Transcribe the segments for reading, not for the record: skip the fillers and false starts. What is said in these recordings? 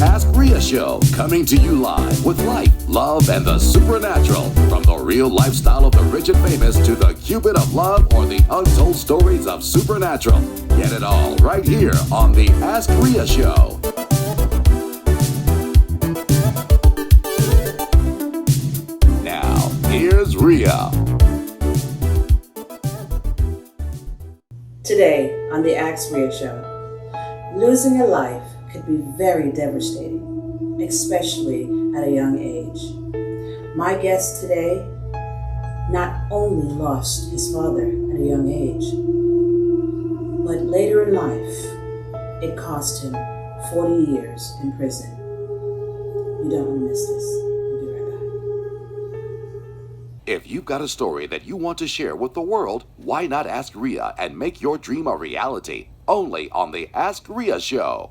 Ask Ria Show, coming to you live with life, love, and the supernatural. From the real lifestyle of the rich and famous to the Cupid of love or the untold stories of supernatural. Get it all right here on the Ask Ria Show. Now, here's Ria. Today on the Ask Ria Show, losing a life could be very devastating, especially at a young age. My guest today not only lost his father at a young age, but later in life, it cost him 40 years in prison. You don't want to miss this. We'll be right back. If you've got a story that you want to share with the world, why not ask Ria and make your dream a reality? Only on the Ask Ria Show.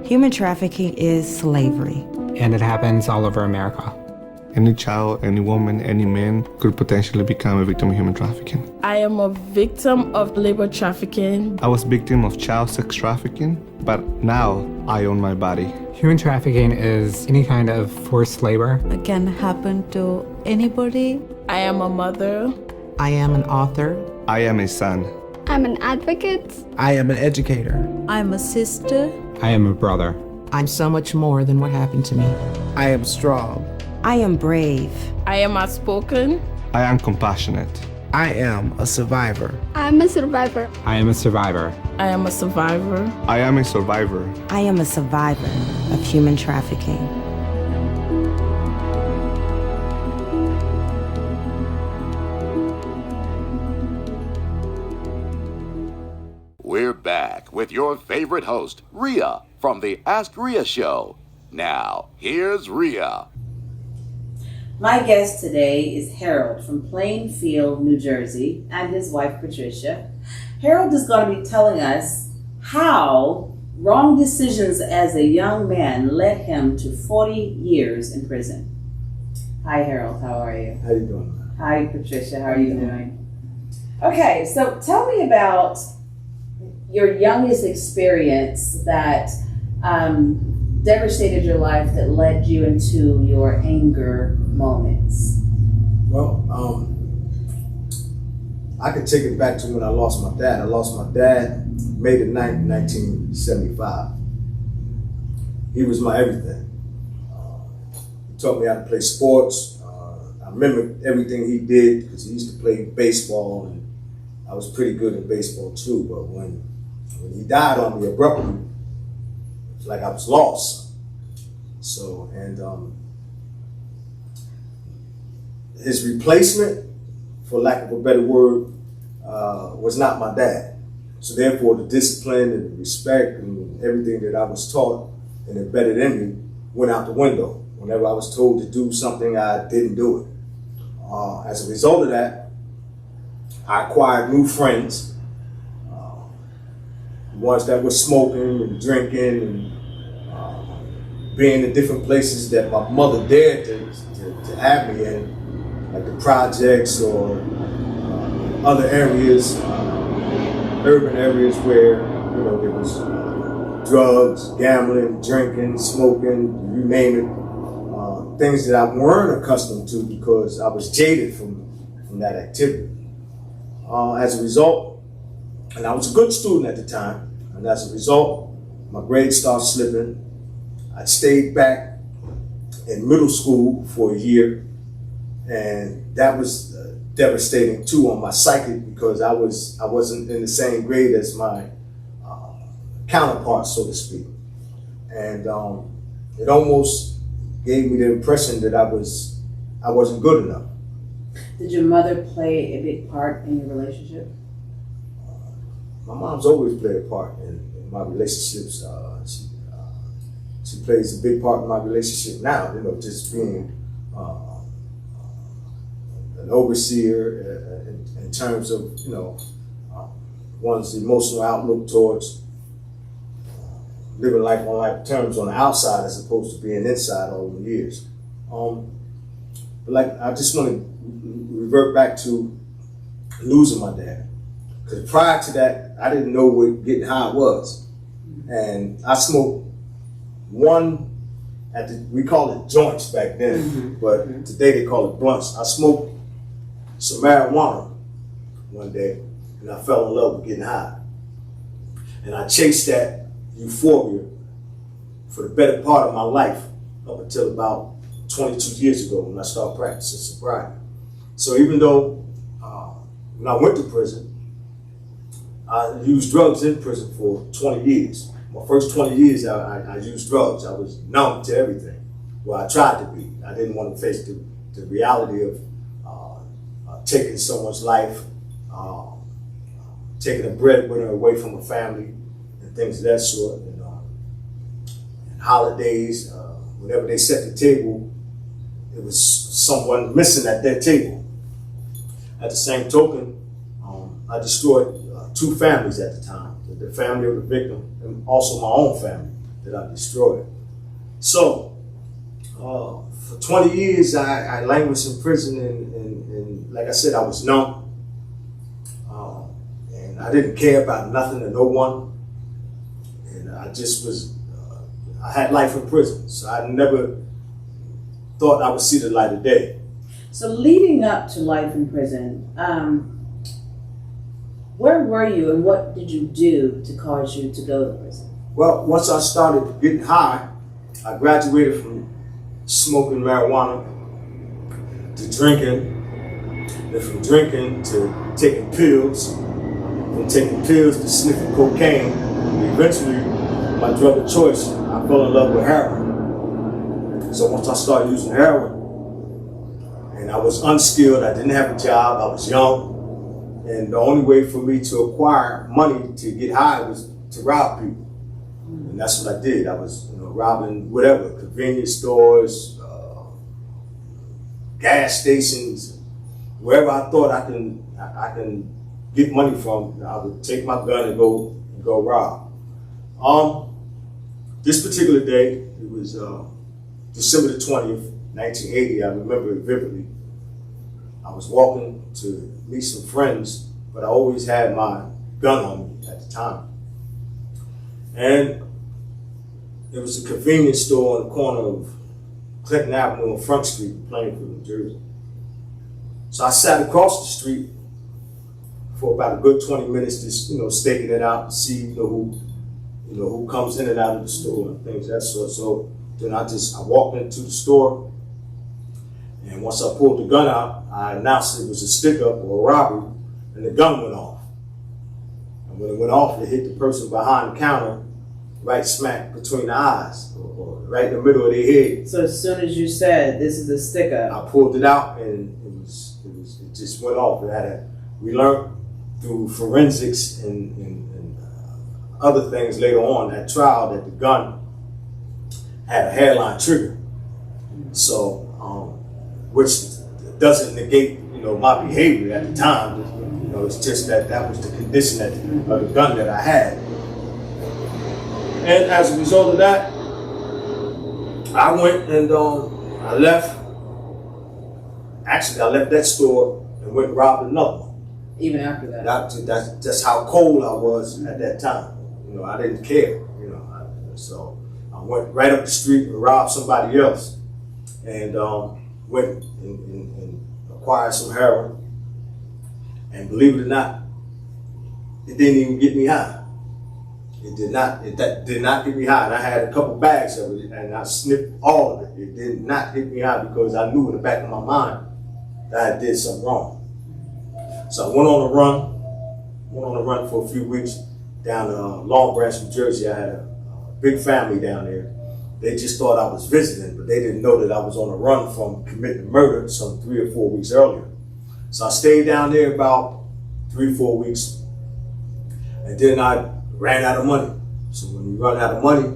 Human trafficking is slavery. And it happens all over America. Any child, any woman, any man could potentially become a victim of human trafficking. I am a victim of labor trafficking. I was victim of child sex trafficking, but now I own my body. Human trafficking is any kind of forced labor. It can happen to anybody. I am a mother. I am an author. I am a son. I'm an advocate. I am an educator. I'm a sister. I am a brother. I'm so much more than what happened to me. I am strong. I am brave. I am outspoken. I am compassionate. I am a survivor. I'm a survivor. I am a survivor. I am a survivor. I am a survivor. I am a survivor of human trafficking. We're back with your favorite host, Ria, from the Ask Ria Show. Now, here's Ria. My guest today is Harold from Plainfield, New Jersey, and his wife, Patricia. Harold is going to be telling us how wrong decisions as a young man led him to 40 years in prison. Hi, Harold. How are you? How you doing? Hi, Patricia. How are you doing? Okay, so tell me about your youngest experience that devastated your life, that led you into your anger moments. Well, I could take it back to when I lost my dad. I lost my dad May the 9th, 1975. He was my everything. He taught me how to play sports. I remember everything he did because he used to play baseball, and I was pretty good in baseball too. But when he died on me abruptly, it's like I was lost. So, and his replacement, for lack of a better word, was not my dad. So therefore, the discipline and the respect and everything that I was taught and embedded in me went out the window. Whenever I was told to do something, I didn't do it. As a result of that, I acquired new friends, ones that were smoking and drinking and being in different places that my mother dared to have me in, like the projects or other areas, urban areas where there was drugs, gambling, drinking, smoking, you name it, things that I weren't accustomed to because I was jaded from that activity. As a result, and I was a good student at the time, and as a result, my grades started slipping. I stayed back in middle school for a year, and that was devastating too on my psyche because I wasn't in the same grade as my counterparts, so to speak, and it almost gave me the impression that I wasn't good enough. Did your mother play a big part in your relationship? My mom's always played a part in my relationships. She plays a big part in my relationship now, just being an overseer in terms of, one's emotional outlook towards living life on life terms on the outside as opposed to being inside all the years. But I just want to revert back to losing my dad. Because prior to that, I didn't know what getting high was. And I smoked one we call it joints back then, but today they call it blunts. I smoked some marijuana one day, and I fell in love with getting high. And I chased that euphoria for the better part of my life up until about 22 years ago when I started practicing sobriety. So even though when I went to prison, I used drugs in prison for 20 years. My first 20 years, I used drugs. I was numb to everything. Well, I tried to be. I didn't want to face the reality of taking someone's life, taking a breadwinner away from a family, and things of that sort. And holidays, whenever they set the table, it was someone missing at that table. At the same token, I destroyed 2 families at the time, the family of the victim and also my own family that I destroyed. So for 20 years, I languished in prison and like I said, I was numb. And I didn't care about nothing or no one. And I just was, I had life in prison. So I never thought I would see the light of day. So leading up to life in prison, where were you and what did you do to cause you to go to prison? Well, once I started getting high, I graduated from smoking marijuana to drinking, then from drinking to taking pills, from taking pills to sniffing cocaine, and eventually, my drug of choice, I fell in love with heroin. So once I started using heroin, and I was unskilled, I didn't have a job, I was young, and the only way for me to acquire money to get high was to rob people. And that's what I did. I was robbing whatever, convenience stores, gas stations, wherever I thought I can get money from, I would take my gun and go rob. This particular day, it was December the 20th, 1980, I remember it vividly. I was walking to meet some friends, but I always had my gun on me at the time. And it was a convenience store on the corner of Clinton Avenue and Front Street in Plainfield, New Jersey. So I sat across the street for about a good 20 minutes, just staking it out to see who comes in and out of the store and things of that sort. So then I walked into the store, and once I pulled the gun out, I announced it was a stick-up or a robbery, and the gun went off. And when it went off, it hit the person behind the counter, right smack between the eyes, or right in the middle of their head. So as soon as you said, this is a stick-up, I pulled it out, and it just went off. We learned through forensics and other things later on at trial that the gun had a hairline trigger. So, which doesn't negate, my behavior at the time. It's just that was the condition of the gun that I had. And as a result of that, I went and I left. Actually, I left that store and went and robbed another one. even after that? That's how cold I was at that time. I didn't care. So I went right up the street and robbed somebody else, and went and acquired some heroin. And believe it or not, it didn't even get me high. It did not get me high. And I had a couple bags of it, and I sniffed all of it. It did not get me high because I knew in the back of my mind that I did something wrong. So I went on a run for a few weeks down Long Branch, New Jersey. I had a big family down there. They just thought I was visiting, but they didn't know that I was on a run from committing murder some 3 or 4 weeks earlier. So I stayed down there about 3 or 4 weeks, and then I ran out of money. So when you run out of money,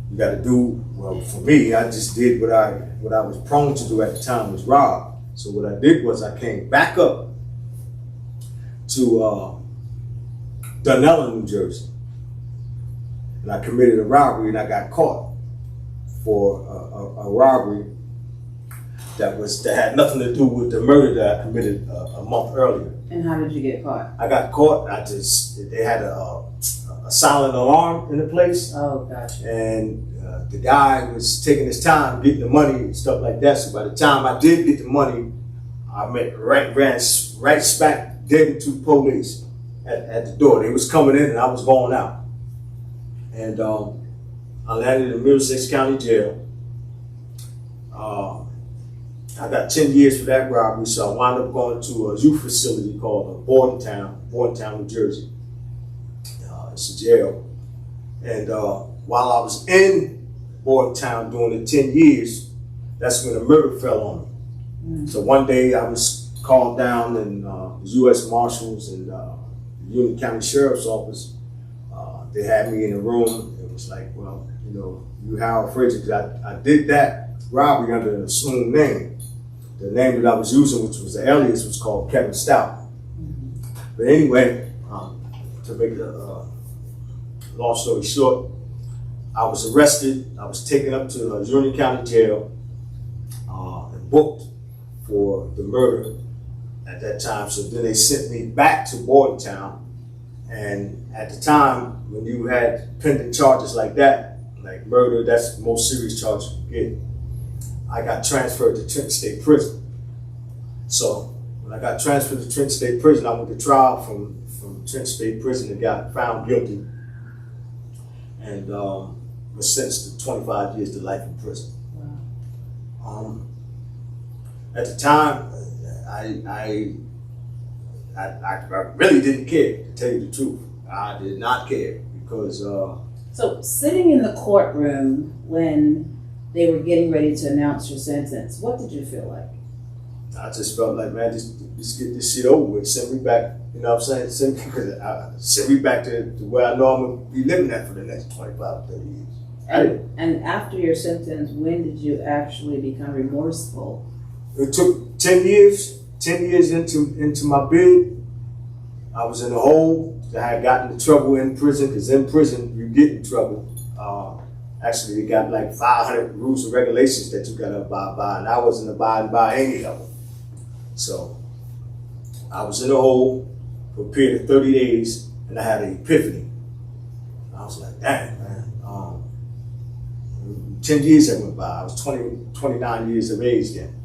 you got to do, well, for me, I just did what I was prone to do at the time, was rob. So what I did was I came back up to Dunellen, New Jersey, and I committed a robbery, and I got caught for a robbery that had nothing to do with the murder that I committed a month earlier. And how did you get caught? I got caught. They had a silent alarm in the place. Oh, gotcha. And the guy was taking his time getting the money and stuff like that. So by the time I did get the money, I ran right smack dead into the police at the door. They was coming in and I was going out. And I landed in Middlesex County Jail. I got 10 years for that robbery, so I wound up going to a youth facility called Bordentown, New Jersey. It's a jail. And while I was in Bordentown doing the 10 years, that's when a murder fell on me. So one day I was called down and the U.S. Marshals and the Union County Sheriff's Office, they had me in a room. It was like, well, you know, you Harold Frazier, because I did that robbery under an assumed name. The name that I was using, which was the alias, was called Kevin Stout. But anyway, to make a long story short, I was arrested. I was taken up to Union County Jail and booked for the murder at that time. So then they sent me back to Bordentown. And at the time, when you had pending charges like that, like murder, that's the most serious charge you get. I got transferred to Trenton State Prison. So when I got transferred to Trenton State Prison, I went to trial from Trenton State Prison and got found guilty and was sentenced to 25 years to life in prison. Wow. At the time, I really didn't care, to tell you the truth. I did not care because... So sitting in the courtroom when they were getting ready to announce your sentence, what did you feel like? I just felt like, man, just get this shit over with. Send me back, you know what I'm saying? Send me back to where I know I'm going to be living at for the next 25, 30 years. And after your sentence, when did you actually become remorseful? It took 10 years. 10 years into my bid, I was in a hole. I had gotten in trouble in prison, because in prison you get in trouble. Actually, they got like 500 rules and regulations that you gotta abide by, and I wasn't abiding by any of them. So I was in a hole for a period of 30 days, and I had an epiphany. I was like, dang, man. 10 years that went by. I was 29 years of age then.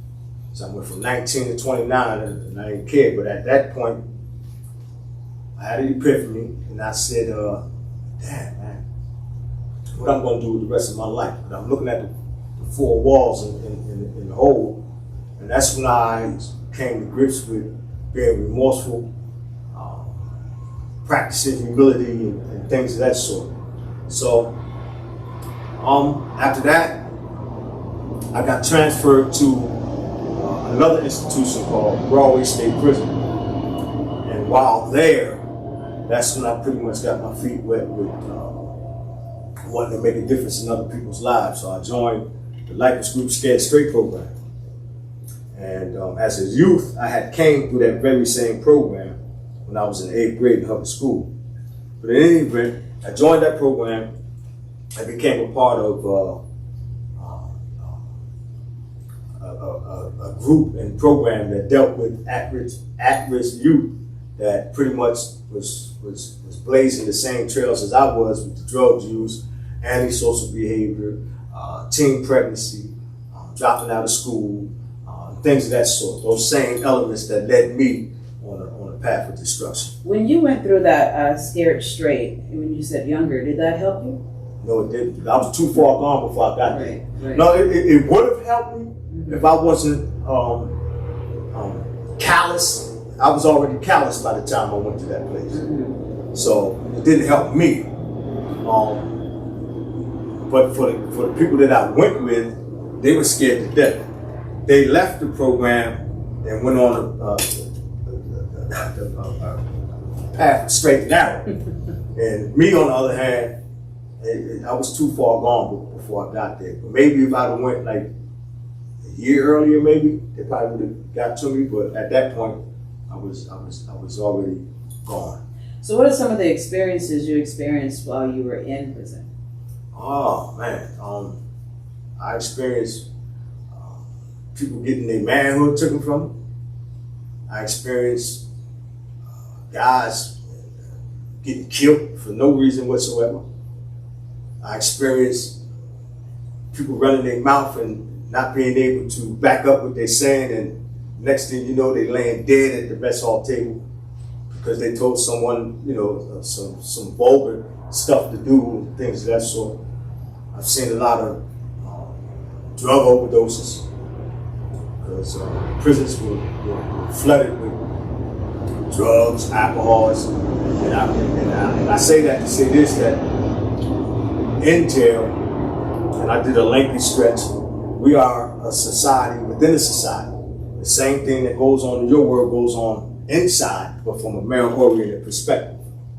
So I went from 19 to 29, and I didn't care. But at that point, I had an epiphany, and I said, damn, man, what I'm going to do with the rest of my life. And I'm looking at the four walls in the hole, and that's when I came to grips with being remorseful, practicing humility, and things of that sort. So after that, I got transferred to another institution called Broadway State Prison. And while there, that's when I pretty much got my feet wet with wanting to make a difference in other people's lives. So I joined the Likeness Group Scared Straight program. And as a youth, I had came through that very same program when I was in 8th grade in Hubbard School. But in any event, I joined that program and became a part of a group and program that dealt with at-risk youth that pretty much was blazing the same trails as I was with the drug use, antisocial behavior, teen pregnancy, dropping out of school, things of that sort. Those same elements that led me on a path of destruction. When you went through that Scared Straight, when you said younger, did that help you? No, it didn't. I was too far gone before I got there. Right. No, it would have helped me if I wasn't callous. I was already callous by the time I went to that place. So it didn't help me. But for the people that I went with, they were scared to death. They left the program and went on a path straight and narrow. And me, on the other hand, I was too far gone before I got there. But maybe if I'd have went like a year earlier, maybe they probably would have got to me. But at that point, I was already gone. So, what are some of the experiences you experienced while you were in prison? Oh man, I experienced people getting their manhood taken from them. I experienced guys getting killed for no reason whatsoever. I experienced people running their mouth and not being able to back up what they're saying, and next thing you know, they laying dead at the mess hall table because they told someone, some vulgar stuff to do and things of that sort. I've seen a lot of drug overdoses because prisons were flooded with drugs, alcohols, and I say that to say this, that in jail, and I did a lengthy stretch, we are a society within a society. The same thing that goes on in your world goes on inside, but from a male-oriented perspective,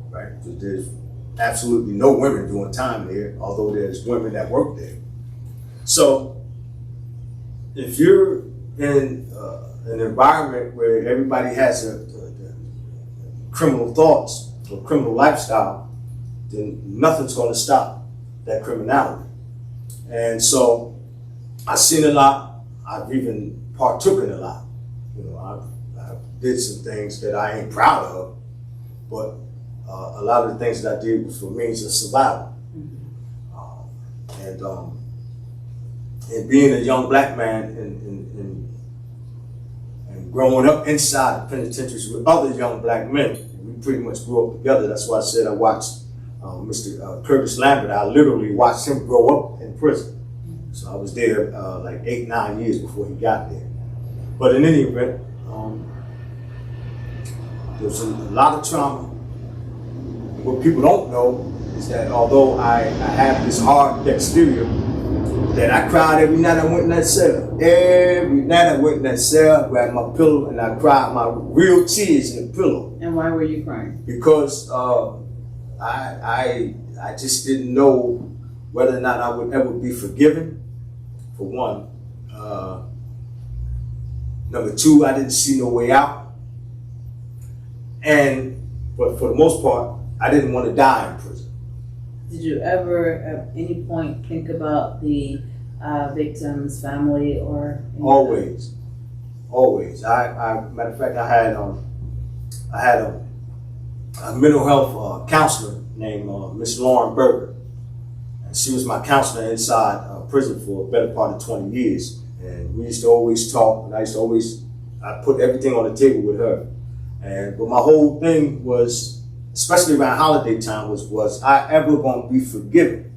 right? There's absolutely no women doing time there, although there's women that work there. So if you're in an environment where everybody has a criminal thoughts or criminal lifestyle, then nothing's going to stop that criminality. And so I've seen a lot. I've even partook in a lot. I did some things that I ain't proud of, but a lot of the things that I did was for means of survival. And being a young black man and growing up inside the penitentiaries with other young black men, we pretty much grew up together. That's why I said I watched Mr. Curtis Lambert. I literally watched him grow up in prison. So I was there like 8-9 years before he got there. But in any event, there's a lot of trauma. What people don't know is that although I have this hard exterior, that I cried every night I went in that cell. Every night I went in that cell, grabbed my pillow, and I cried my real tears in the pillow. And why were you crying? Because I just didn't know whether or not I would ever be forgiven, for one. Number two, I didn't see no way out. But for the most part, I didn't want to die in prison. Did you ever at any point think about the victim's family or? Always. Matter of fact, I had a mental health counselor named Miss Lauren Berger, and she was my counselor inside prison for a better part of 20 years. And we used to always talk, and I put everything on the table with her. But my whole thing was, especially around holiday time, was I ever going to be forgiven?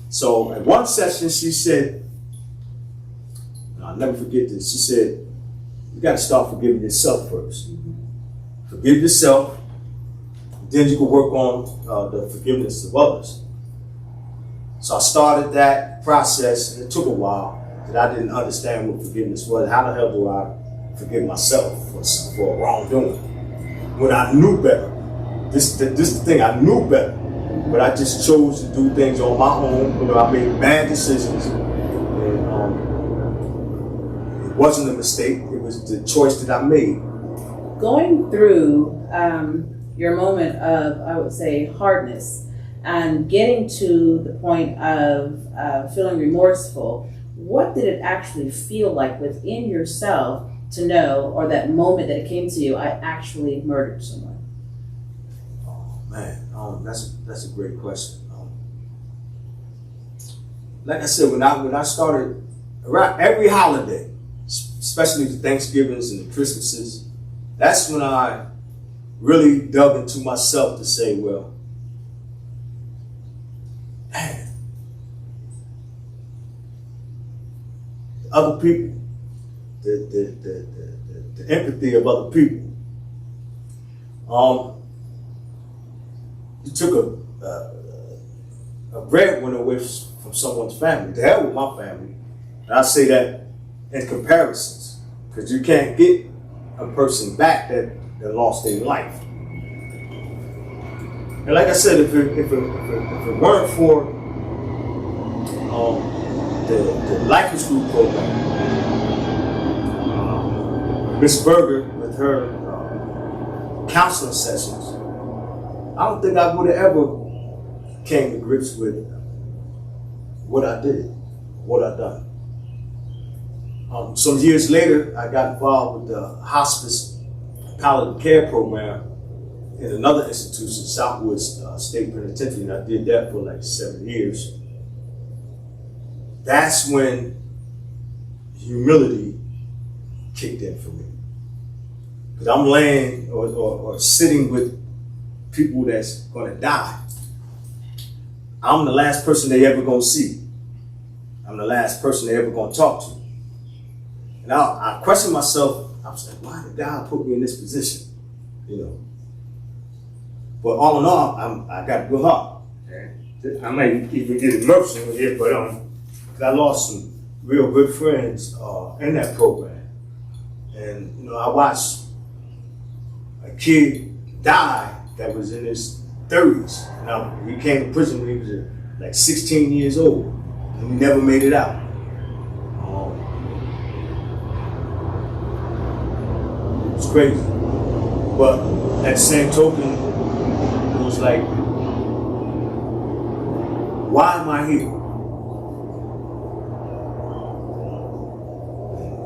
So at one session, she said, and I'll never forget this, she said, you got to start forgiving yourself first. Forgive yourself, then you can work on the forgiveness of others. So I started that process, and it took a while, that I didn't understand what forgiveness was. How the hell do I forgive myself for wrongdoing? When I knew better. This is the thing, I knew better, but I just chose to do things on my own. I made bad decisions, and it wasn't a mistake, it was the choice that I made. Going through your moment of, I would say, hardness and getting to the point of feeling remorseful, what did it actually feel like within yourself to know, or that moment that it came to you, I actually murdered someone? Man, that's a great question. Like I said, when I started around every holiday, especially the Thanksgivings and the Christmases, that's when I really dug into myself to say, well, man, other people, the empathy of other people. You took a breadwinner away from someone's family. The hell with my family. And I say that in comparisons, because you can't get a person back that lost their life. And like I said, if it weren't for the Life Group program, Miss Berger with her counseling sessions, I don't think I would have ever came to grips with what I did, what I done. Some years later, I got involved with the hospice palliative care program in another institution, Southwoods State Penitentiary, and I did that for like 7 years. that's when humility kicked in for me. Because I'm laying or sitting with people that's gonna die. I'm the last person they ever gonna see. I'm the last person they ever gonna talk to. And I question myself, I was like, why did God put me in this position? You know. But all in all, I got a good heart. I might even get emotional here, but I lost some real good friends in that program. And you know, I watched a kid die that was in his 30s. Now he came to prison when he was like 16 years old, and he never made it out. It was crazy. But at the same token, it was like, why am I here?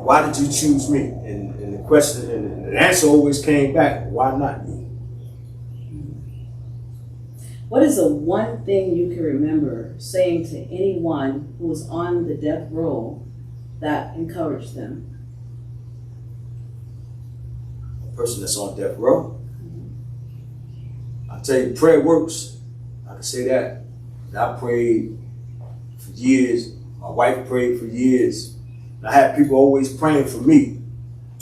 Why did you choose me? And the question and the answer always came back, why not you? What is the one thing you can remember saying to anyone who was on the death row that encouraged them? A person that's on death row? I tell you, prayer works. I can say that. I prayed for years. My wife prayed for years. I had people always praying for me.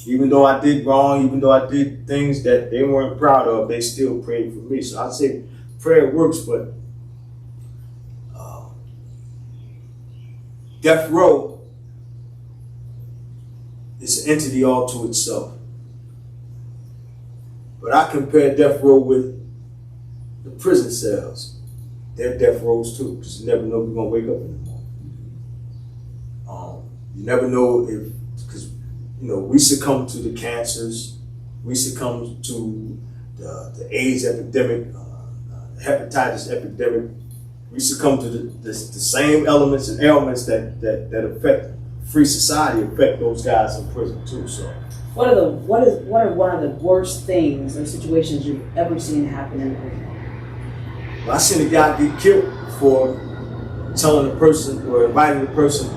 Even though I did wrong, even though I did things that they weren't proud of, they still prayed for me. So I'd say prayer works, but death row is an entity all to itself. But I compare death row with the prison cells. They're death rows too, because you never know if you're gonna wake up in the morning. You never know if, because you know, we succumb to the cancers, we succumb to the AIDS epidemic, hepatitis epidemic. We succumb to the same elements and ailments that affect free society, affect those guys in prison too. So, what are one of the worst things or situations you've ever seen happen in prison? well, I seen a guy get killed for telling a person or inviting a person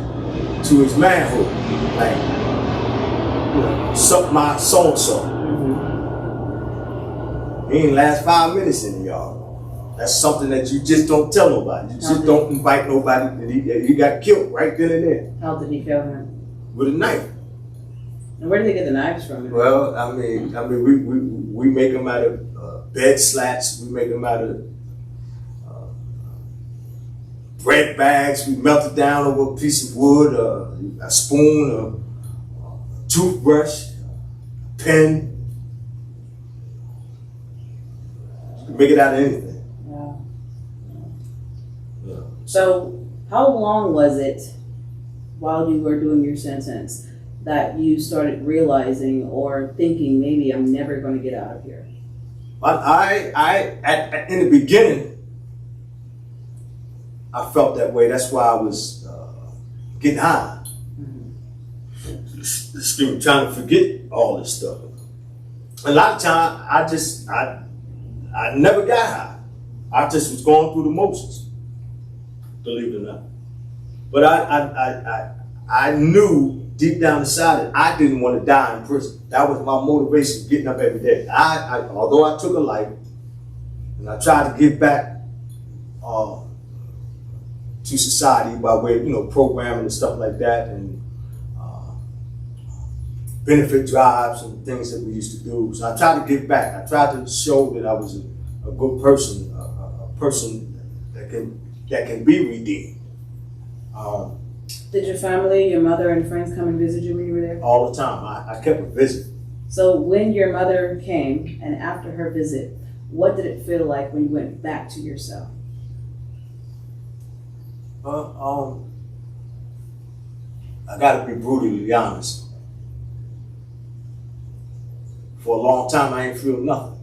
to his manhood, like, you know, suck my so and so. He ain't last 5 minutes in the yard. That's something that you just don't tell nobody. You just don't invite nobody. And he got killed right then and there. How did he kill him? With a knife. And where did they get the knives from? Well, I mean, we make them out of bed slats. We make them out of bread bags. We melt it down over a piece of wood, a spoon, a toothbrush, a pen. You can make it out of anything. So, how long was it while you were doing your sentence that you started realizing or thinking, maybe I'm never going to get out of here? In the beginning, I felt that way. That's why I was getting high. Trying to forget all this stuff. A lot of times, I never got high. I just was going through the motions. Believe it or not. But I knew deep down inside that I didn't want to die in prison. That was my motivation, getting up every day. Although I took a life, and I tried to give back to society by way of, you know, programming and stuff like that, and benefit drives and things that we used to do. So I tried to give back. I tried to show that I was a good person, a person that can be redeemed. Did your family, your mother and friends come and visit you when you were there? All the time. I kept a visit. So when your mother came and after her visit, what did it feel like when you went back to your cell? I gotta be brutally honest. For a long time, I ain't feel nothing.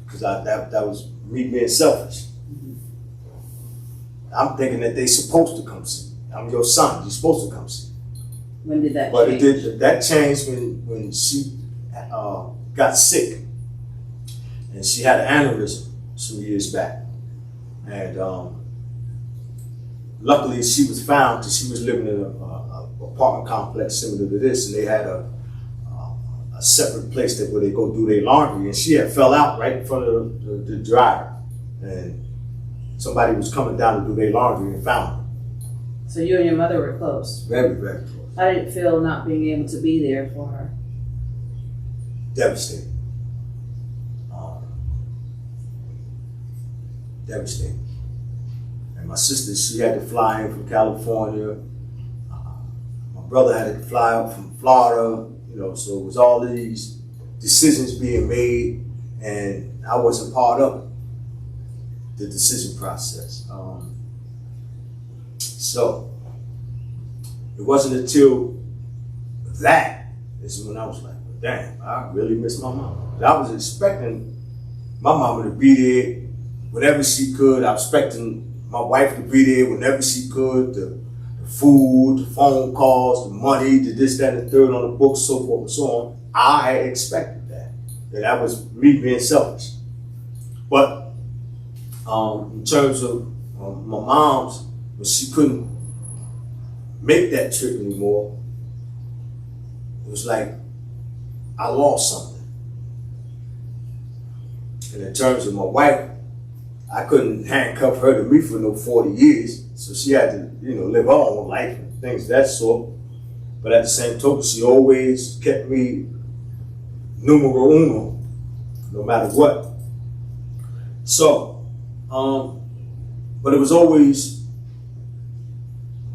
Because that was me being selfish. I'm thinking that they supposed to come see me. I'm your son. You're supposed to come see me. When did that but change? That changed when she got sick. And she had an aneurysm some years back. And luckily, she was found because she was living in an apartment complex similar to this, and they had a separate place where they go do their laundry, and she had fell out right in front of the dryer, and somebody was coming down to do their laundry and found her. So you and your mother were close. Very, very close. How did it feel not being able to be there for her? Devastating. Devastating. And my sister, she had to fly in from California. My brother had to fly out from Florida. You know, so it was all these decisions being made, and I wasn't part of the decision process. So it wasn't until that is when I was like, damn, I really miss my mom. I was expecting my mama to be there whenever she could. I was expecting my wife to be there whenever she could. The food, the phone calls, the money, the this, that, and the third on the books, so forth and so on. I had expected that. That was me being selfish. But in terms of my mom's, when she couldn't make that trip anymore, it was like I lost something. And in terms of my wife, I couldn't handcuff her to me for no 40 years. So she had to, live her own life and things of that sort. But at the same token, she always kept me numero uno, no matter what. So, but it was always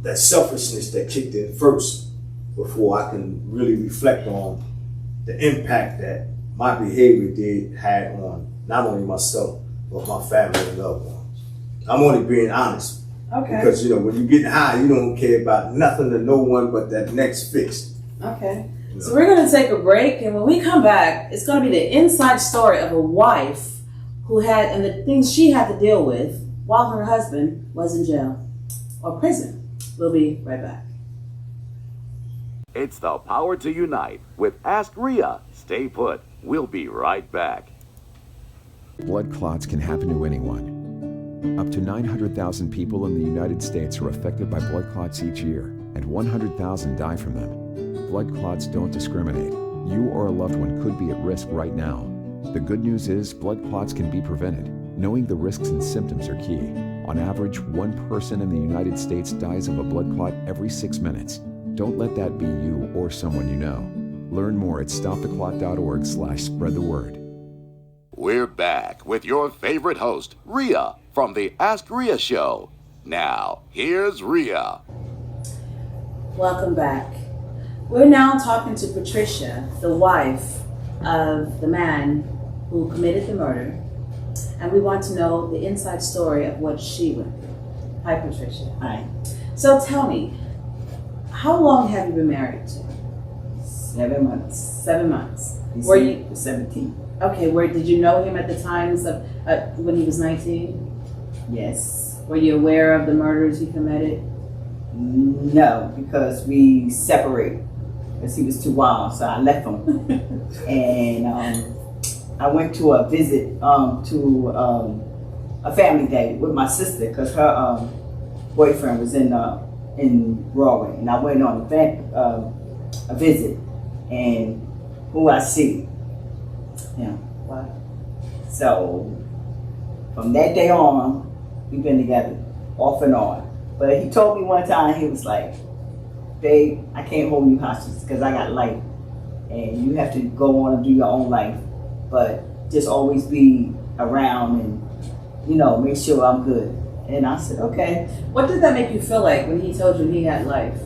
that selfishness that kicked in first before I can really reflect on the impact that my behavior had on not only myself, but my family and loved ones. I'm only being honest. Okay. Because, when you're getting high, you don't care about nothing to no one but that next fix. Okay. So we're going to take a break, and when we come back, it's going to be the inside story of a wife who had, and the things she had to deal with while her husband was in jail or prison. We'll be right back. It's the power to unite with Ask Ria. Stay put. We'll be right back. Blood clots can happen to anyone. Up to 900,000 people in the United States are affected by blood clots each year, and 100,000 die from them. Blood clots don't discriminate. You or a loved one could be at risk right now. The good news is blood clots can be prevented. Knowing the risks and symptoms are key. On average, one person in the United States dies of a blood clot every 6 minutes. Don't let that be you or someone you know. Learn more at stoptheclot.org/spread the word. We're back with your favorite host, Ria, from the Ask Ria Show. Now, here's Ria. Welcome back. We're now talking to Patricia, the wife of the man who committed the murder, and we want to know the inside story of what she went through. Hi, Patricia. Hi. So tell me, how long have you been married to? 7 months. 7 months. Were you 17? Okay. Did you know him at the times of when he was 19? Yes. Were you aware of the murders he committed? No, because we separated. Because he was too wild, so I left him. And I went to a visit to a family day with my sister because her boyfriend was in Broadway, and I went on a visit, and who I see, What? So from that day on, we've been together off and on. But he told me one time, he was like, babe, I can't hold you hostage because I got life, and you have to go on and do your own life, but just always be around and make sure I'm good. And I said, okay. What did that make you feel like when he told you he had life?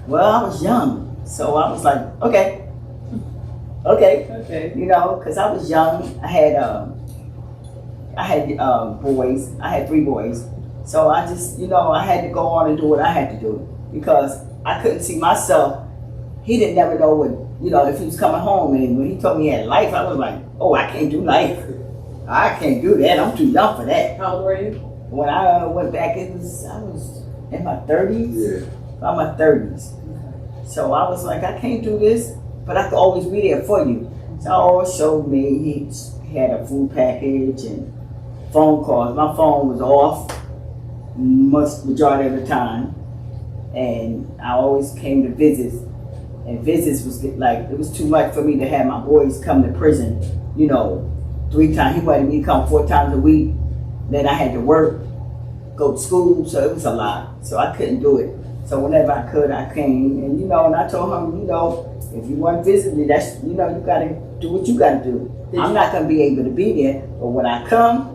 Well, I was young, so I was like, okay. Because I was young. I had boys. I had 3 boys. So I just, I had to go on and do what I had to do because I couldn't see myself. He didn't never know what, if he was coming home, and when he told me he had life, I was like, oh, I can't do life. I can't do that. I'm too young for that. How old were you? When I went back, I was in my 30s. Yeah. About my 30s. So I was like, I can't do this, but I could always be there for you. So I always showed me. He had a food package and phone calls. My phone was off. majority of the time, and I always came to visits. And visits was like, it was too much for me to have my boys come to prison, 3 times. He wanted me to come 4 times a week. Then I had to work, go to school, so it was a lot. So I couldn't do it. So whenever I could, I came, and and I told him, if you want to visit me, that's, you gotta do what you gotta do. I'm not gonna be able to be there, but when I come,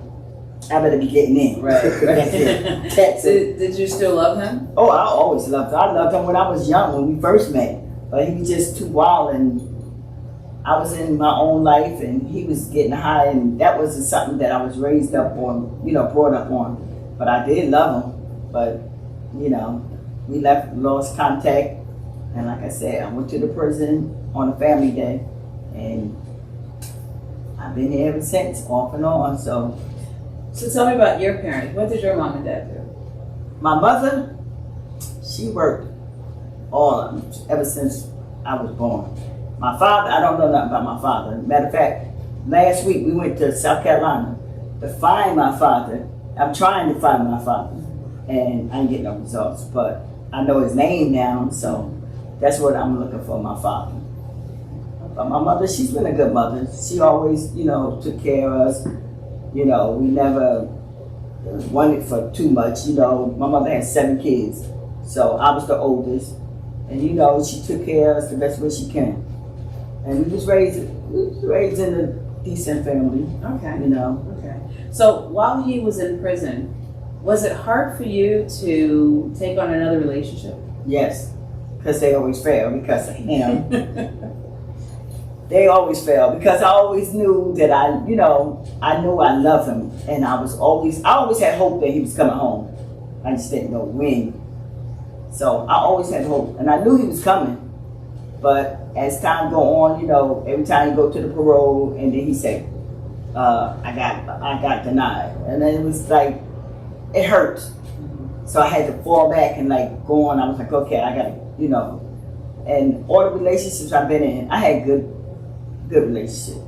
I better be getting in. Right. That's it. That's it. Did you still love him? Oh, I always loved him. I loved him when I was young, when we first met. But he was just too wild, and I was in my own life, and he was getting high, and that wasn't something that I was raised up on, brought up on. But I did love him. But, we lost contact. And like I said, I went to the prison on a family day, and I've been here ever since, off and on. So tell me about your parents. What did your mom and dad do? My mother, she worked ever since I was born. My father, I don't know nothing about my father. Matter of fact, last week we went to South Carolina to find my father. I'm trying to find my father, and I didn't get no results, but I know his name now, so that's what I'm looking for, my father. But my mother, she's been a good mother. She always, took care of us. We never wanted for too much. My mother had 7 kids, so I was the oldest. And she took care of us the best way she can. And we was raised in a decent family. Okay. Okay. So while he was in prison, was it hard for you to take on another relationship? Yes, because they always fail because of him. They always fail because I always knew that I knew I loved him, and I always had hope that he was coming home. I just didn't know when. So I always had hope, and I knew he was coming. But as time go on, every time you go to the parole, and then he said, I got denied, and then it was like, it hurt. So I had to fall back and go on. I was like, okay, I gotta, and all the relationships I've been in, I had good relationships.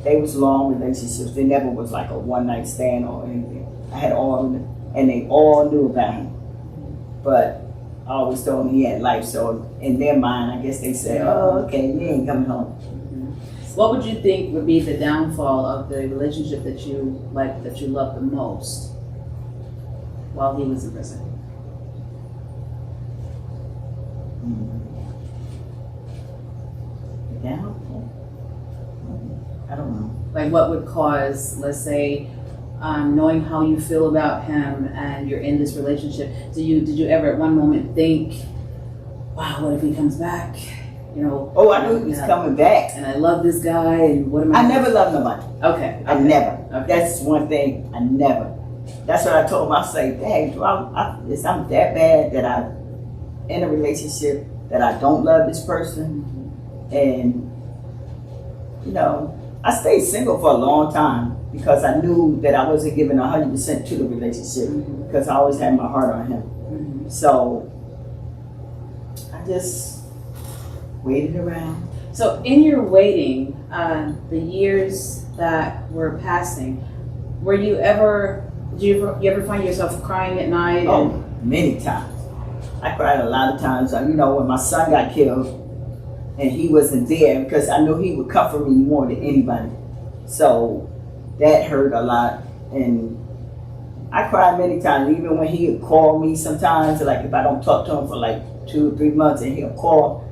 They was long relationships. They never was like a one-night stand or anything. I had all of them, and they all knew about him. But I always told him he had life, so in their mind, I guess they said, oh, okay, he ain't coming home. What would you think would be the downfall of the relationship that you loved the most while he was in prison? The downfall? I don't know. Like what would cause, let's say, knowing how you feel about him and you're in this relationship, did you ever at one moment think, wow, what if he comes back? Oh, I knew he was coming back. And I love this guy, and what am I? I never loved nobody. Okay. I never. Okay. That's one thing, I never. That's what I told him. I say, dang, I'm that bad that I'm in a relationship that I don't love this person. And, I stayed single for a long time because I knew that I wasn't giving 100% to the relationship because I always had my heart on him. So I just waited around. So in your waiting, the years that were passing, did you ever find yourself crying at night? Oh, many times. I cried a lot of times. When my son got killed and he wasn't there, because I knew he would comfort me more than anybody. So that hurt a lot. And I cried many times, even when he would call me sometimes, like if I don't talk to him for like 2 or 3 months and he'll call,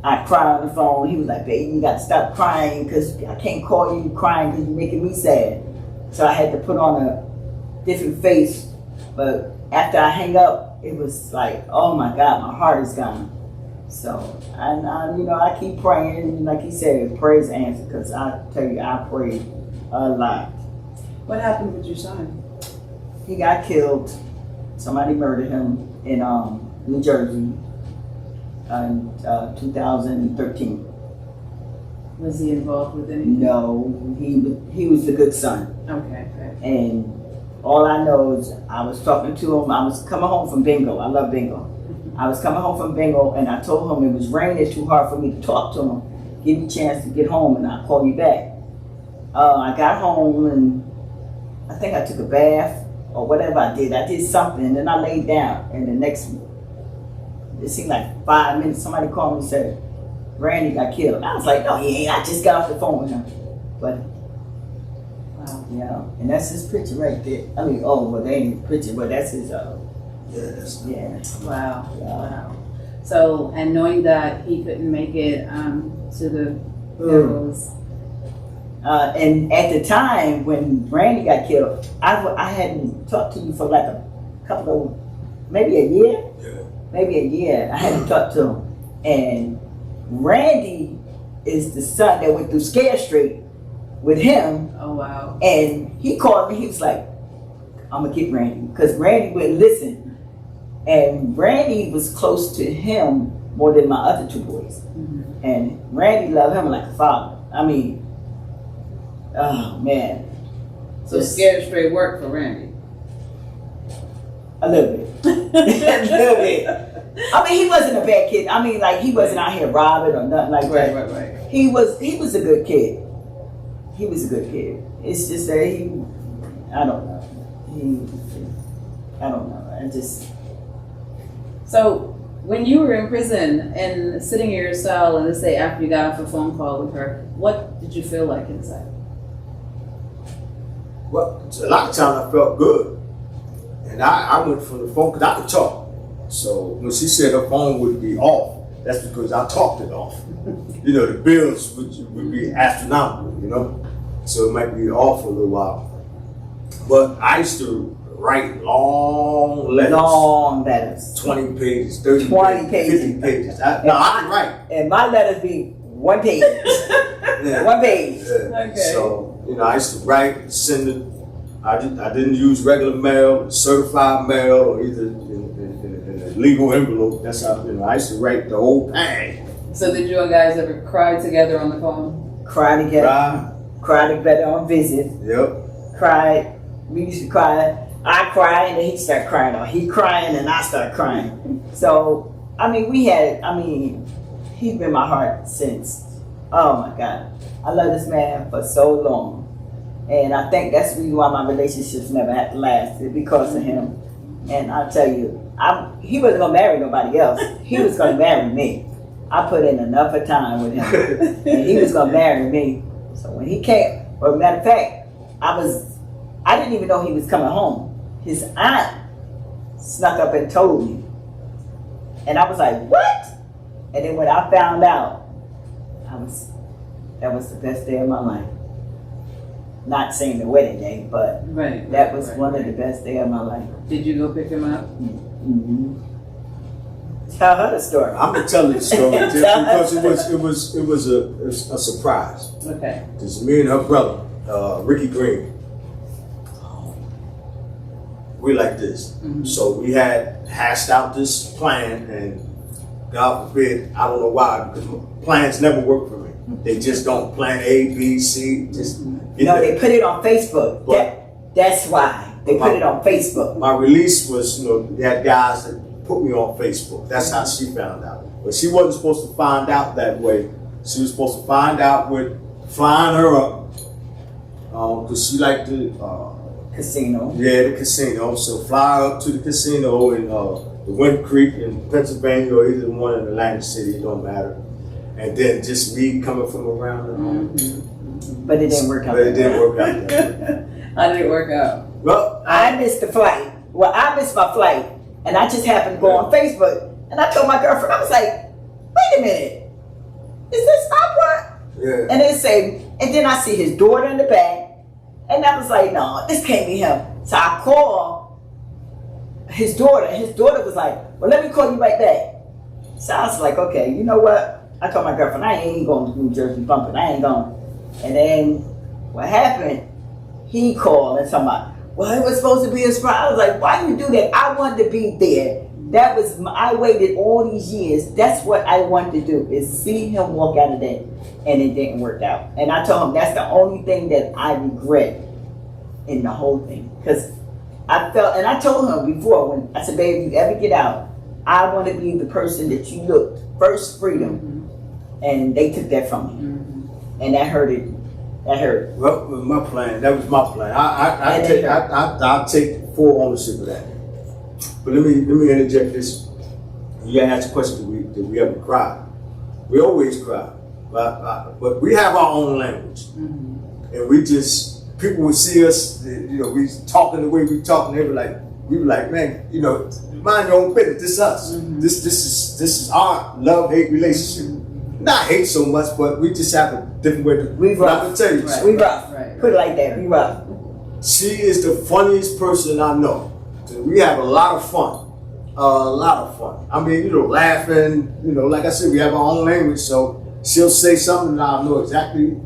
I cry on the phone. He was like, baby, you got to stop crying because I can't call you crying because you're making me sad. So I had to put on a different face. But after I hang up, it was like, oh my God, my heart is gone. So, and I keep praying. Like he said, prayers answered, because I tell you, I prayed a lot. What happened with your son? He got killed. Somebody murdered him in New Jersey in 2013. Was he involved with anything? No, he was the good son. Okay. And all I know is I was talking to him. I was coming home from bingo. I love bingo. I was coming home from bingo, and I told him it was raining too hard for me to talk to him. Give me a chance to get home, and I'll call you back. I got home, and I think I took a bath, or whatever I did something, and then I laid down, and the next, it seemed like 5 minutes, somebody called me and said, Randy got killed. I was like, no, he ain't. I just got off the phone with him. But, and that's his picture right there. I mean, they ain't a picture, but that's his, Wow. Wow. So, and knowing that he couldn't make it to the funerals. And at the time when Randy got killed, I hadn't talked to you for like a couple of, maybe a year? Yeah. Maybe a year. I hadn't talked to him. And Randy is the son that went through Scare Street with him. Oh, wow. And he called me, he was like, I'm gonna get Randy. Because Randy wouldn't listen. And Randy was close to him more than my other two boys. Mm-hmm. And Randy loved him like a father. I mean, oh man. So Scared Straight worked for Randy? A little bit. A little bit. I mean, he wasn't a bad kid. I mean, like, he wasn't out here robbing or nothing like that. Right. He was a good kid. He was a good kid. It's just that I don't know. So, when you were in prison and sitting in your cell, and let's say after you got off a phone call with her, what did you feel like inside? Well, a lot of times I felt good. And I went from the phone because I could talk. So when she said her phone would be off, that's because I talked it off. The bills would be astronomical, So it might be off for a little while. But I used to write long letters. 20 pages, 30 pages, 50 pages. I can write. And my letters be 1 page. Yeah. 1 page. Yeah. Okay. So, I used to write, send it. I didn't use regular mail, certified mail, or either in a legal envelope. That's how, I used to write the whole thing. So did you guys ever cry together on the phone? Cry together. Cry together on visit. Yep. Cried. We used to cry. I cry and then he started crying, or he crying and I start crying. So, he's been my heart since, oh my God. I love this man for so long. And I think that's the reason why my relationships never had to last, because of him. And I'll tell you, he wasn't gonna marry nobody else. He was gonna marry me. I put in enough of time with him. And he was gonna marry me. So when he came, or matter of fact, I didn't even know he was coming home. His aunt snuck up and told me. And I was like, what? And then when I found out, that was the best day of my life. Not saying the wedding day, but that was one of the best days of my life. Did you go pick him up? Mm-hmm. Tell her the story. I'm gonna tell the story because it was a surprise. Okay. Because me and her brother, Ricky Green, we like this. Mm-hmm. So we had hashed out this plan, and God forbid, I don't know why, because plans never work for me. They just don't. Plan A, B, C, just. They put it on Facebook. That's why they put it on Facebook. My release was, they had guys that put me on Facebook. That's how she found out. But she wasn't supposed to find out that way. She was supposed to find out with flying her up, because she liked the casino. Yeah, the casino. So fly her up to the casino in the Wind Creek in Pennsylvania, or either one in Atlantic City. It don't matter. And then just me coming from around the home. But it didn't work out. How did it work out? Well, I missed the flight. Well, I missed my flight, and I just happened to go on Facebook, and I told my girlfriend, I was like, wait a minute, is this my part? Yeah. And then I see his daughter in the back, and I was like, no, this can't be him. So I called his daughter, and his daughter was like, well, let me call you right back. So I was like, okay, you know what? I told my girlfriend, I ain't going to New Jersey bumping. I ain't going. And then what happened, he called and talking about, well, it was supposed to be a surprise. I was like, why you do that? I wanted to be there. I waited all these years. That's what I wanted to do, is see him walk out of that. And it didn't work out. And I told him that's the only thing that I regret in the whole thing. Because I felt, and I told him before, when I said, babe, if you ever get out, I want to be the person that you looked, first freedom. And they took that from me. And that hurted That hurt. Well, my plan. That was my plan. I'll take full ownership of that. But let me interject this. You asked the question: Did we ever cry? We always cry, but we have our own language, and we just people would see us. We talking the way we talking. We were like, man, mind your own business. This is us. This is our love-hate relationship. Not hate so much, but we just have a different way to. We rough. I'm gonna tell you, We rough. Right. Put it like that. We rough. She is the funniest person I know. We have a lot of fun. A lot of fun. I mean, laughing. Like I said, we have our own language, so she'll say something and I'll know exactly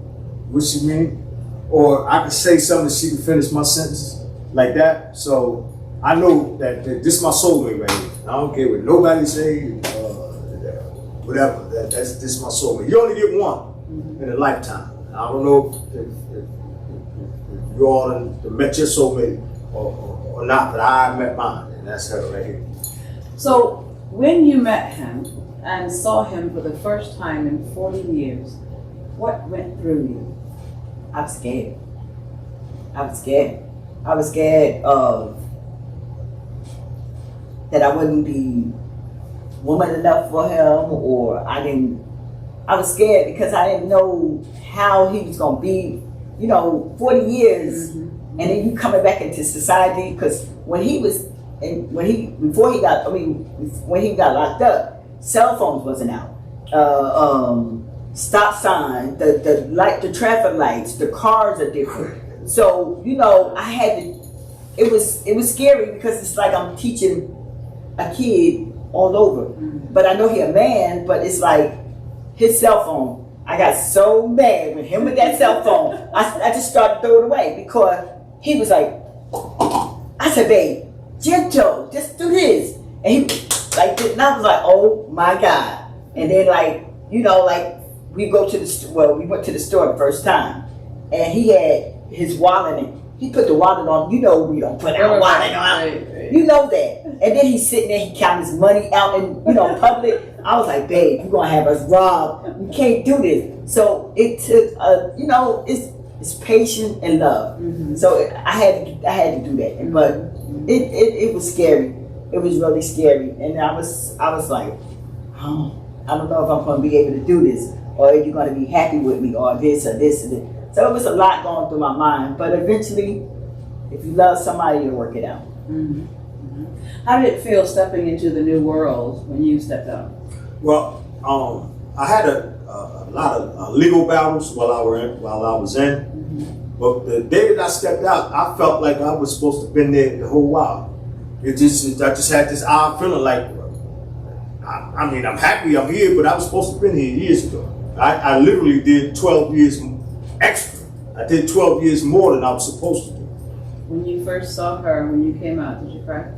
what she means, or I can say something and she can finish my sentence like that. So I know that this is my soulmate right here. I don't care what nobody say. Whatever. This is my soulmate. You only get one in a lifetime. I don't know if you all have met your soulmate or not, but I met mine, and that's her right here. So when you met him and saw him for the first time in 40 years, what went through you? I was scared. I was scared of that I wouldn't be woman enough for him, or I was scared because I didn't know how he was gonna be, 40 years, and then you coming back into society, because when he got locked up, cell phones wasn't out. Stop sign, the traffic lights, the cars are different. So, I had to, it was scary because it's like I'm teaching a kid all over. But I know he a man, but it's like his cell phone. I got so mad with him with that cell phone. I just started throwing it away because he was like, I said, babe, gentle, just do this. And he like this, and I was like, oh my God. And then we go to we went to the store the first time, and he had his wallet in. He put the wallet on. We don't put our wallet on. You know that. And then he's sitting there, he counting his money out in public. I was like, babe, you're gonna have us robbed. We can't do this. So it took it's patience and love. So I had to do that. But it was scary. It was really scary. And I was like, oh, I don't know if I'm gonna be able to do this, or are you gonna be happy with me, or this or this and this. So it was a lot going through my mind, but eventually, if you love somebody, you'll work it out. How did it feel stepping into the new world when you stepped out? Well, I had a lot of legal battles while I was in, but the day that I stepped out, I felt like I was supposed to have been there the whole while. I just had this odd feeling like, I'm happy I'm here, but I was supposed to have been here years ago. I literally did 12 years extra. I did 12 years more than I was supposed to do. When you first saw her, when you came out, did you cry?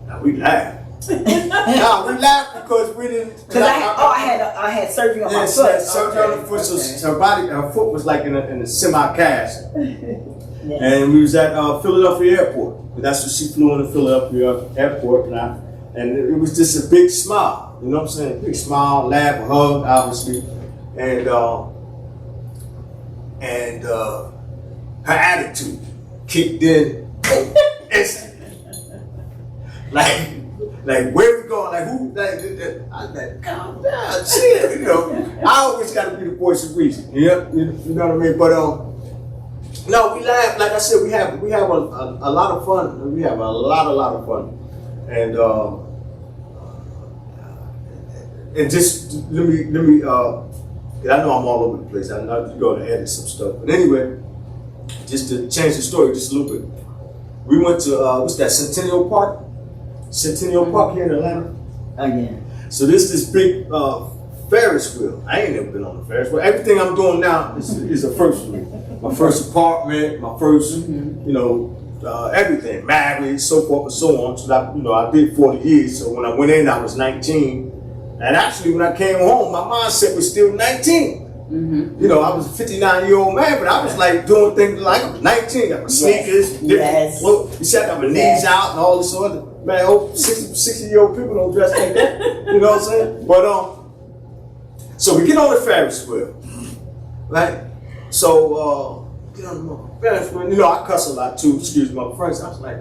Now we laughed. We laughed because we didn't. Because I had surgery on my foot. Surgery on the foot, so her foot was like in a semi-cast. And we was at Philadelphia Airport. That's what she flew in the Philadelphia Airport, and it was just a big smile. You know what I'm saying? Big smile, laugh, hug, obviously, and her attitude kicked in instantly. Like where we going? Like who? Like calm down, chill. I always got to be the voice of reason. You know what I mean? But no, we laugh. Like I said, we have a lot of fun. We have a lot of fun, and just let me. I know I'm all over the place. I know you're going to edit some stuff, but anyway, just to change the story just a little bit. We went to what's that? Centennial Park here in Atlanta. Oh yeah. So this big Ferris wheel. I ain't never been on a Ferris wheel. Everything I'm doing now is a first for me. My first apartment, my first, everything, married, so forth and so on. So that, I did 40 years. So when I went in, I was 19. And actually, when I came home, my mindset was still 19. I was a 59-year-old man, but I was like doing things like I was 19. Got my sneakers, different clothes. You said I got my knees out and all this other. Man, I hope 60-year-old people don't dress like that. You know what I'm saying? But so we get on the Ferris wheel, right? So, you know, my best friend, you know, I cuss a lot too, excuse my friends. I was like,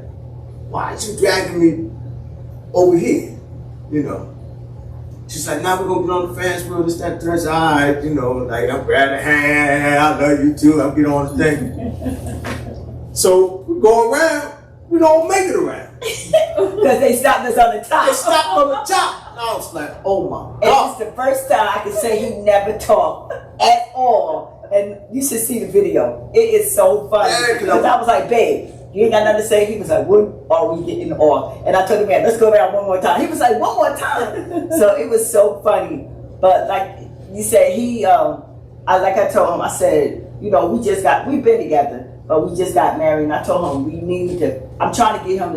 why aren't you dragging me over here? You know. She's like, now we're gonna get on the Ferris wheel, this, that, that. All right, you know, like I'm grabbing her hand, I love you too, I'm getting on the thing. So we go around, we don't make it around. Because they stopped us on the top. They stopped on the top. And I was like, oh my And God. it's the first time I can say he never talked at all. And you should see the video. It is so funny. Yeah, because I was like, babe, you ain't got nothing to say. He was like, when are we getting off? And I told him, man, let's go around one more time. He was like, one more time. So it was so funny. But like you said, like I told him, I said, you know, we've been together, but we just got married. And I told him I'm trying to get him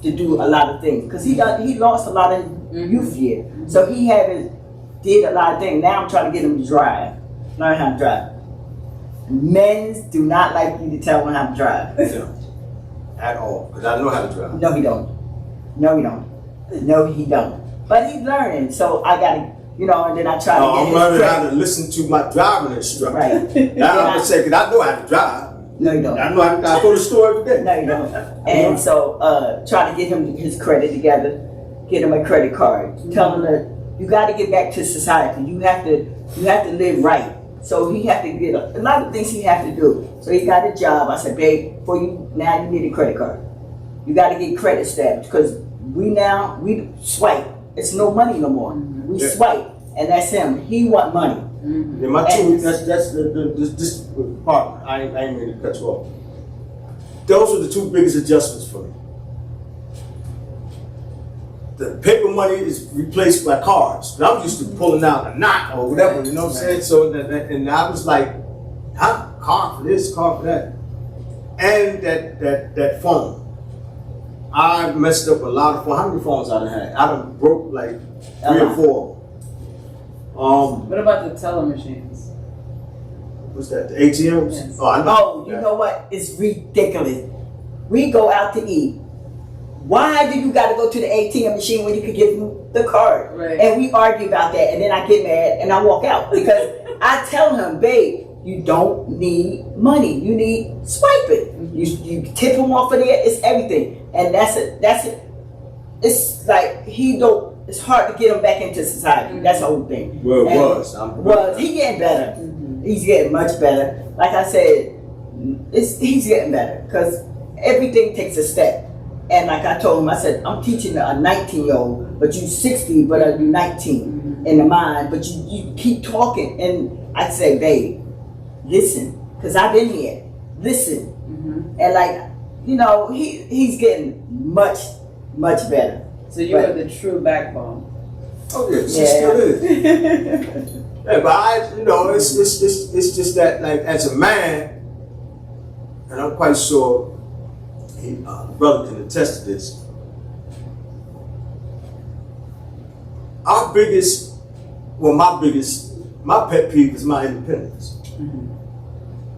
to do a lot of things. Because he lost a lot of youth year. So he did a lot of things. Now I'm trying to get him to learn how to drive. Men do not like you to tell them how to drive. No, at all, because I know how to drive. No, he don't. No, he don't. No, he don't. But he's learning, so I gotta, you know, and then I try to get I'm his learning credit. how to listen to my driving instructor. Right. Now I'm gonna say, because I know how to drive. No, you don't. I know I go to the store every day. No, you don't. And so, try to get him his credit together, get him a credit card, tell him that you got to get back to society. You have to live right. So he had to get a lot of things he had to do. So he got a job. I said, babe, now you need a credit card. You got to get credit stamped because we swipe. It's no money no more. We swipe, and that's him. He want money. Yeah, my two, that's this part. I ain't mean to cut you off. Those are the two biggest adjustments for me. The paper money is replaced by cards. And I'm used to pulling out a knot or whatever, you know what I'm saying? So and I was like, huh? Card for this, card for that. And that phone. I messed up a lot of phones. How many phones I done had? I done broke like 3 or 4. What about the teller machines? What's that? The ATMs? Yes. Oh, I know. Oh, you know what? It's ridiculous. We go out to eat. Why do you got to go to the ATM machine when you could give them the card? Right. And we argue about that, and then I get mad and I walk out because I tell him, babe, you don't need money. You need swipe it. You tip him off of there. It's everything, and that's it. It's like it's hard to get him back into society. That's the whole thing. Well, He getting better. He's getting much better. Like I said, he's getting better because everything takes a step. And like I told him, I said, I'm teaching a 19-year-old, but you 60, but you're 19 in the mind, but you keep talking. And I say, babe, listen, because I've been here. Listen. And like, you know, he's getting much, much better. So you are the true backbone. Oh yeah, she still is. Yeah, but it's just that, like, as a man, and I'm quite sure brother can attest to this. My pet peeve is my independence.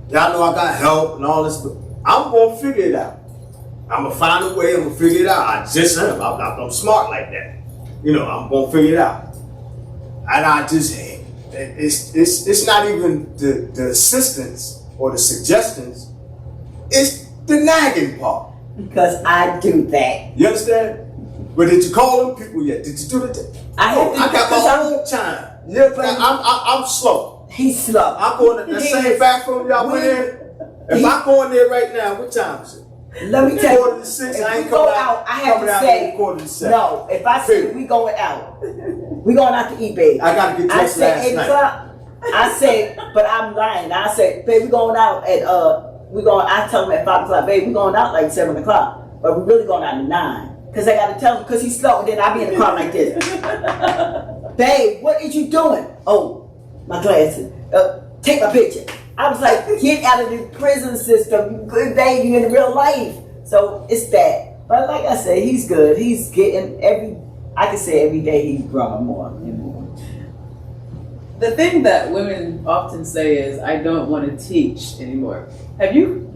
Y'all know I got help and all this, but I'm gonna figure it out. I'm gonna find a way. I'm gonna figure it out. I just am. I'm smart like that. You know, I'm gonna figure it out. And it's not even the assistance or the suggestions. It's the nagging part. Because I do that. You understand? But did you call them people yet? Did you do the I got my own time. Yeah, I'm slow. He's slow. I'm going to the same bathroom y'all went in. If I go in there right now, what time is it? Let me tell you. 5:45. If I ain't we go coming out, I have to say, 5:45. no, if I say we going out, we going out to eat, babe. I got to get dressed last night. 8 o'clock. I say, but I'm lying. I say, babe, we going out at, I tell him at 5 o'clock, babe, we going out like 7 o'clock. But we really going out at 9. Because I got to tell him, because he's slow, and then I be in the car like this. Babe, what is you doing? Oh, my glasses. Take my picture. I was like, get out of the prison system. Good day, you in real life. So it's that. But like I said, he's good. He's getting I can say every day he's growing more and more. The thing that women often say is, I don't want to teach anymore. Have you,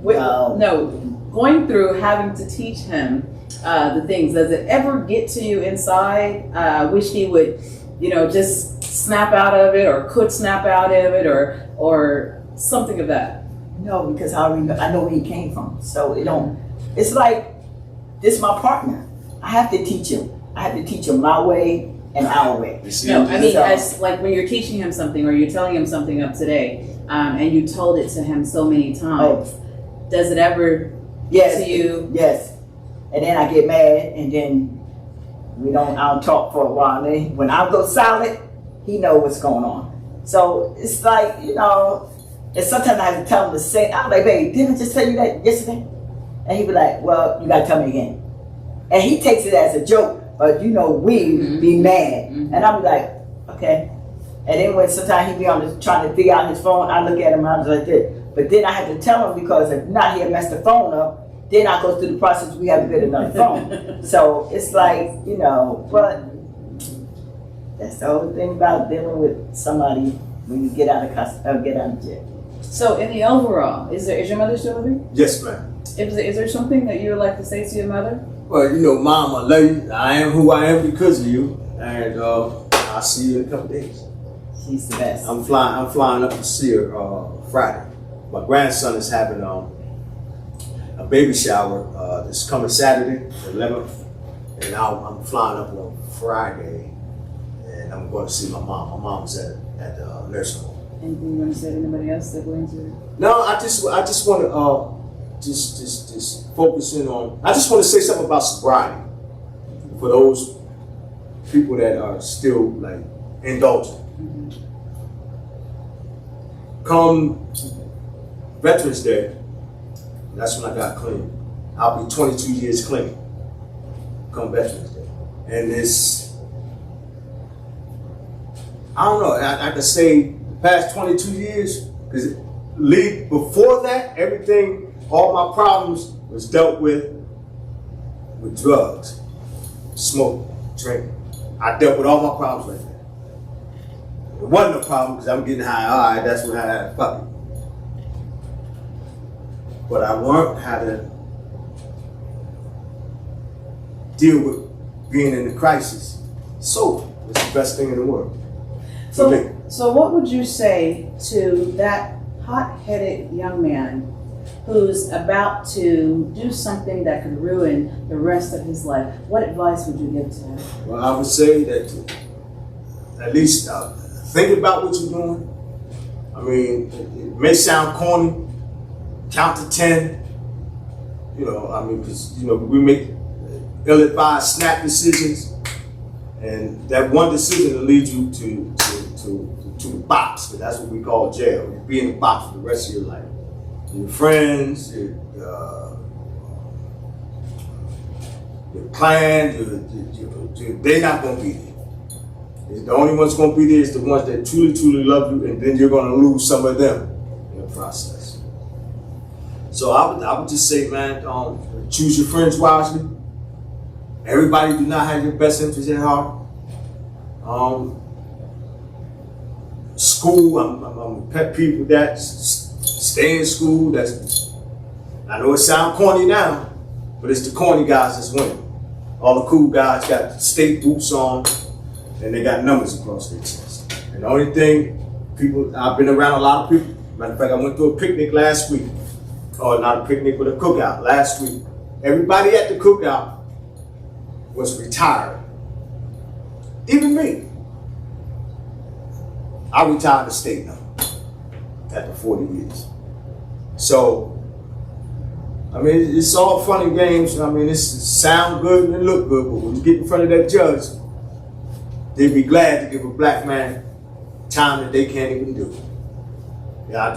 going through having to teach him the things, does it ever get to you inside? Wish he would, just snap out of it, or could snap out of it, or something of that? No, because I know where he came from. So it don't. It's like this is my partner. I have to teach him. I have to teach him my way and our way. No, I mean, as like when you're teaching him something or you're telling him something up today, and you told it to him so many times, does it ever get to you? Yes. And then I get mad, and then I don't talk for a while. And then when I go silent, he knows what's going on. So it's like, and sometimes I have to tell him the same. I'm like, babe, didn't I just tell you that yesterday? And he be like, well, you gotta tell me again. And he takes it as a joke, but we be mad. And I'm like, okay. And then when sometimes he be trying to figure out his phone, I look at him and I was like this. But then I have to tell him, because if not, he'll mess the phone up. Then I go through the process, we have to get another phone. So it's like, but that's the whole thing about dealing with somebody when you get out of jail. So in the overall, is your mother still living? Yes, ma'am. Is there something that you would like to say to your mother? Well, Mom, I love you. I am who I am because of you, and I'll see you in a couple days. She's the best. I'm flying up to see her Friday. My grandson is having a baby shower this coming Saturday, the 11th, and I'm flying up on Friday, and I'm going to see my mom. My mom's at the nursing home. Anything you want to say to anybody else that going to? No, I just want to just focus in on. I just want to say something about sobriety for those people that are still like indulgent. Come Veterans Day, that's when I got clean. I'll be 22 years clean. Come Veterans Day, and I don't know. I can say the past 22 years, because before that, all my problems was dealt with drugs, smoke, drink. I dealt with all my problems like that. It wasn't a problem because I'm getting high. All right, that's when I had fuck it. But I learned how to deal with being in a crisis. So it's the best thing in the world. So what would you say to that hot-headed young man who's about to do something that could ruin the rest of his life? What advice would you give to him? Well, I would say that at least think about what you're doing. I mean, it may sound corny. Count to 10. Because we make ill-advised snap decisions, and that one decision will lead you to the box, because that's what we call jail. You'll be in the box for the rest of your life. Your friends, your clan, they're not going to be there. The only ones going to be there is the ones that truly, truly love you, and then you're going to lose some of them in the process. So I would just say, man, choose your friends wisely. Everybody do not have your best interest at heart. School, I'm a pet peeve with that. Stay in school. I know it sounds corny now, but it's the corny guys that's winning. All the cool guys got state boots on, and they got numbers across their chest. And the only thing, I've been around a lot of people. Matter of fact, I went to a picnic last week. Or not a picnic, but a cookout last week. Everybody at the cookout was retired. Even me. I retired the state now after 40 years. So, it's all fun and games. It sound good and it look good, but when you get in front of that judge, they'd be glad to give a black man time that they can't even do. Yeah,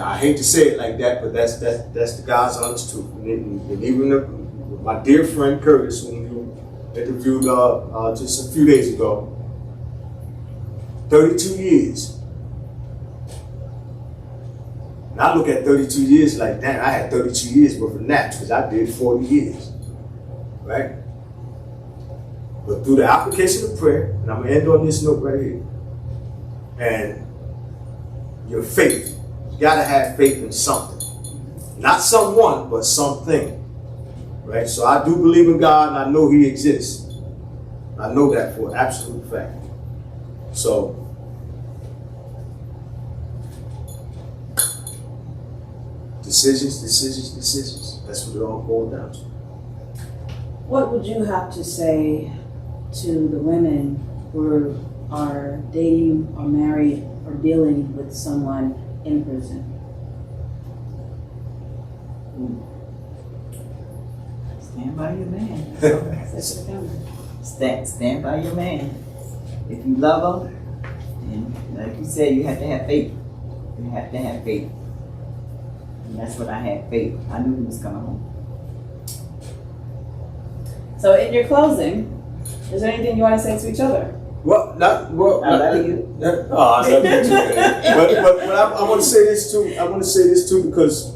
I hate to say it like that, but that's the God's honest truth. And even my dear friend Curtis, whom you interviewed just a few days ago, 32 years. And I look at 32 years like, damn, I had 32 years worth of naps because I did 40 years, right? But through the application of prayer, and I'm gonna end on this note right here, and your faith, you gotta have faith in something. Not someone, but something, right? So I do believe in God and I know He exists. I know that for an absolute fact. So, decisions. That's what it all boils down to. What would you have to say to the women who are dating or married or dealing with someone in prison? Stand by your man. Stand by your man. If you love him, and like you said, you have to have faith. You have to have faith. And that's what I had, faith. I knew he was coming home. So in your closing, is there anything you want to say to each other? Well, I love you. I love you too, man. But I want to say this too. I want to say this too because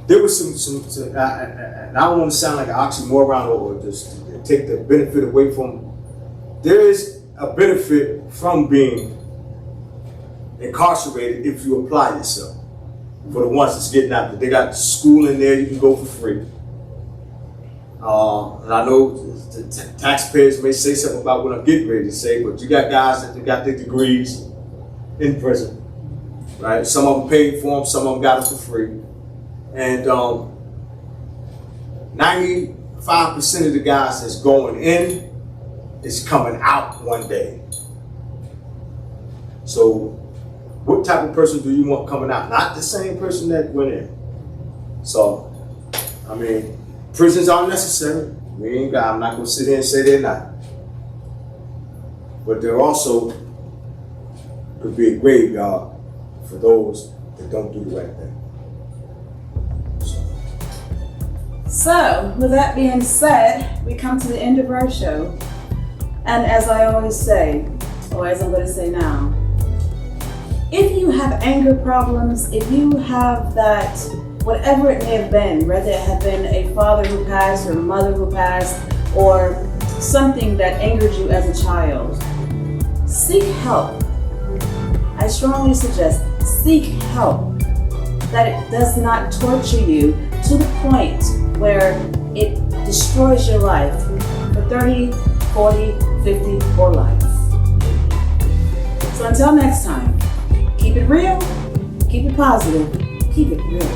there was some and I don't want to sound like an oxymoron or just take the benefit away from. There is a benefit from being incarcerated if you apply yourself. For the ones that's getting out, they got school in there, you can go for free. And I know the taxpayers may say something about what I'm getting ready to say, but you got guys that got their degrees in prison, right? Some of them paid for them, some of them got them for free. And 95% of the guys that's going in is coming out one day. So what type of person do you want coming out? Not the same person that went in. So, I mean, prisons are necessary. I'm not going to sit here and say they're not. But there also could be a graveyard for those that don't do the right thing. So, with that being said, we come to the end of our show. And as I always say, or as I'm going to say now, if you have anger problems, if you have that, whatever it may have been, whether it had been a father who passed or a mother who passed, or something that angered you as a child, seek help. I strongly suggest seek help, that it does not torture you to the point where it destroys your life for 30, 40, 50, or life. So until next time, keep it real, keep it positive, keep it real.